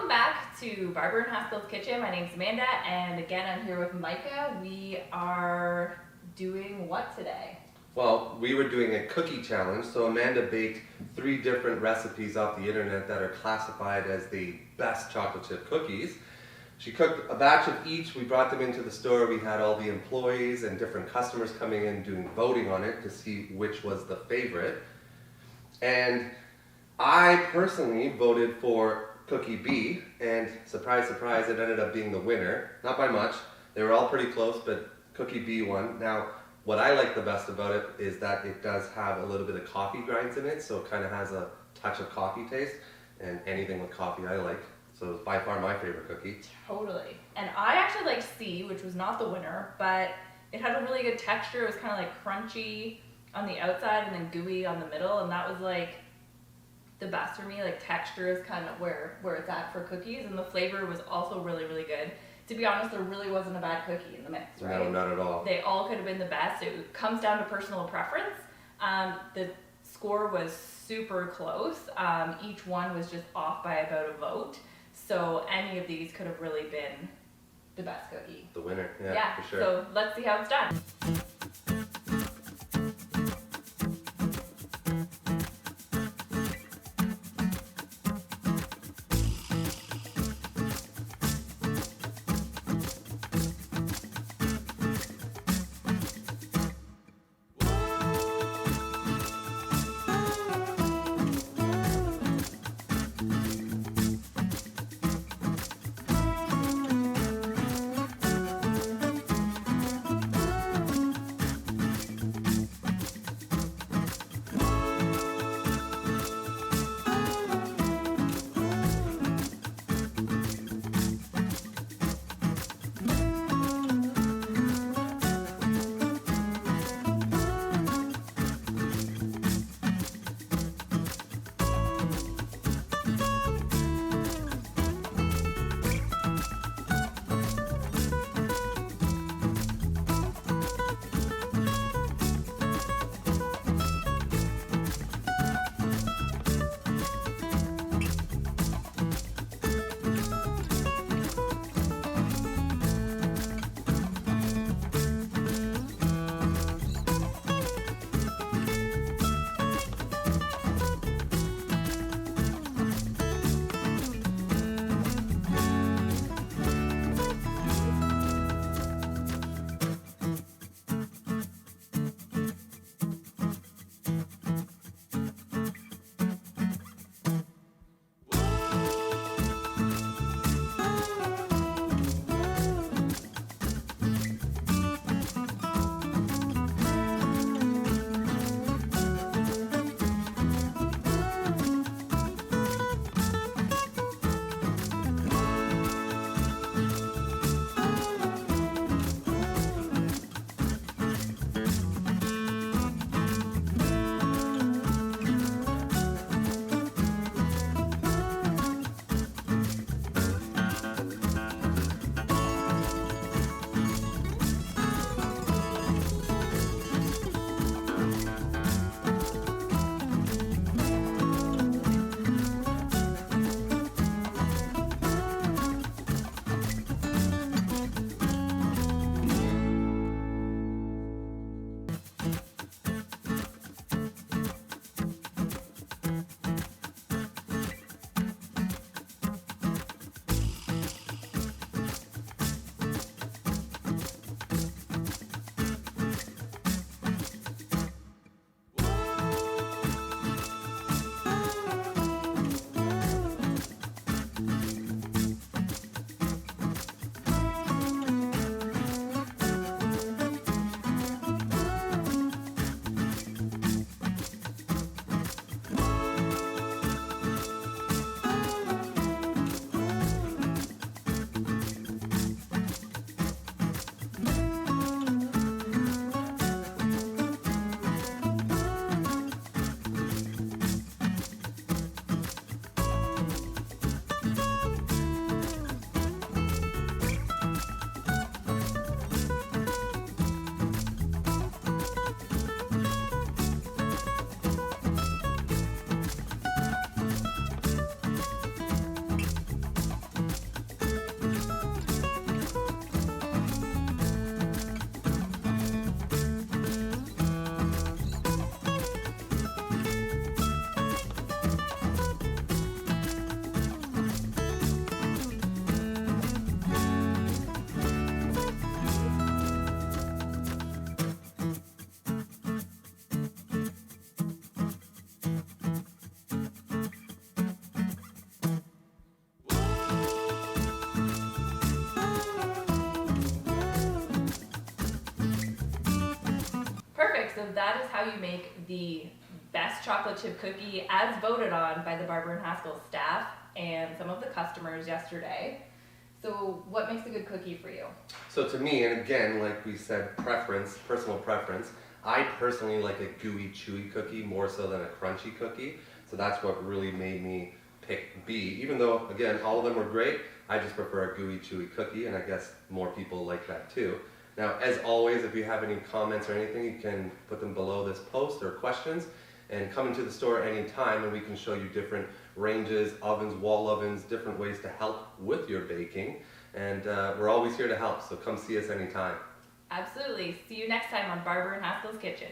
Welcome back to Barber and Haskill's Kitchen. My name's Amanda, and again I'm here with Micah. We are doing what today? Well, we were doing a cookie challenge, so Amanda baked 3 different recipes off the internet that are classified as the best chocolate chip cookies. She cooked a batch of each, we brought them into the store, we had all the employees and different customers coming in doing voting on it to see which was the favorite. And I personally voted for Cookie B, and surprise, surprise, it ended up being the winner. Not by much, they were all pretty close, but Cookie B won. Now, what I like the best about it is that it does have a little bit of coffee grinds in it, so it kind of has a touch of coffee taste, and anything with coffee I like. So it's by far my favorite cookie. Totally. And I actually liked C, which was not the winner, but it had a really good texture. It was kind of like crunchy on the outside and then gooey on the middle, and that was like the best for me. Like texture is kind of where it's at for cookies, and the flavor was also really, really good. To be honest, there really wasn't a bad cookie in the mix, right? No, not at all. They all could have been the best. It comes down to personal preference. The score was super close. Each one was just off by about a vote. So any of these could have really been the best cookie. The winner, yeah, for sure. So let's see how it's done. so that is how you make the best chocolate chip cookie as voted on by the Barber and Haskill staff and some of the customers yesterday. So what makes a good cookie for you? So to me, and again, like we said, preference, personal preference, I personally like a gooey, chewy cookie more so than a crunchy cookie. So that's what really made me pick B. Even though, again, all of them were great, I just prefer a gooey, chewy cookie, and I guess more people like that too. Now, as always, if you have any comments or anything, you can put them below this post or questions, and come into the store anytime and we can show you different ranges, ovens, wall ovens, different ways to help with your baking. And we're always here to help, so come see us anytime. Absolutely. See you next time on Barber and Haskill's Kitchen.